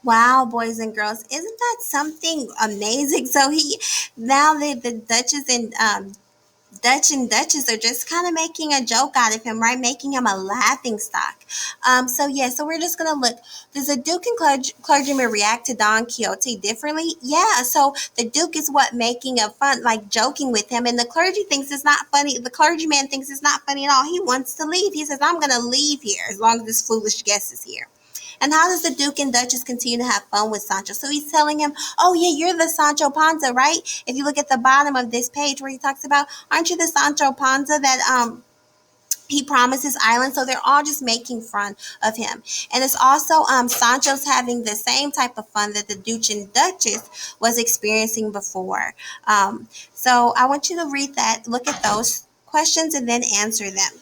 Wow, boys and girls, isn't that something amazing? So now the Duchess and Dutch and Duchess are just kind of making a joke out of him, right? Making him a laughing stock. So we're just gonna look. Does the Duke and clergyman react to Don Quixote differently? Yeah. So the Duke is what making a fun, like joking with him, and the clergy thinks it's not funny. The clergyman thinks it's not funny at all. He wants to leave. He says, "I'm gonna leave here as long as this foolish guest is here." And how does the Duke and Duchess continue to have fun with Sancho? So he's telling him, "Oh yeah, you're the Sancho Panza, right? If you look at the bottom of this page where he talks about, aren't you the Sancho Panza that he promised his island?" So they're all just making fun of him. And it's also Sancho's having the same type of fun that the Duke and Duchess was experiencing before. So I want you to read that, look at those questions, and then answer them.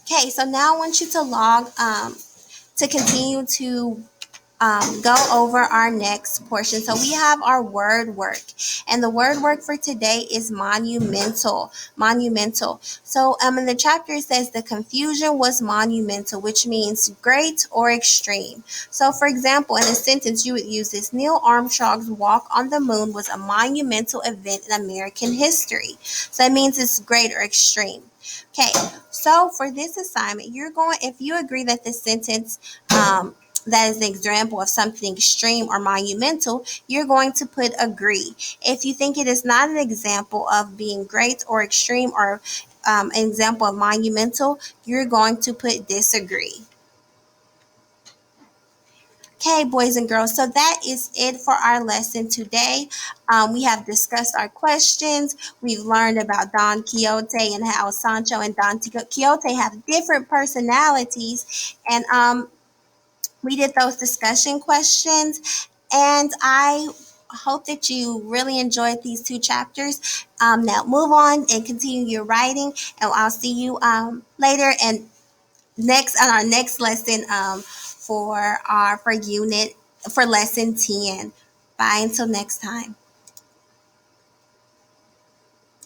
Okay, so now I want you to log to continue to go over our next portion. So we have our word work, and the word work for today is monumental. Monumental. So in the chapter it says the confusion was monumental, which means great or extreme. So for example, in a sentence you would use this: Neil Armstrong's walk on the moon was a monumental event in American history. So that means it's great or extreme. Okay, so for this assignment, if you agree that this sentence that is an example of something extreme or monumental, you're going to put agree. If you think it is not an example of being great or extreme or an example of monumental, you're going to put disagree. Okay, boys and girls, so that is it for our lesson today. We have discussed our questions. We've learned about Don Quixote and how Sancho and Don Quixote have different personalities. And we did those discussion questions. And I hope that you really enjoyed these two chapters. Now move on and continue your writing. And I'll see you later and next on our next lesson for lesson 10. Bye until next time.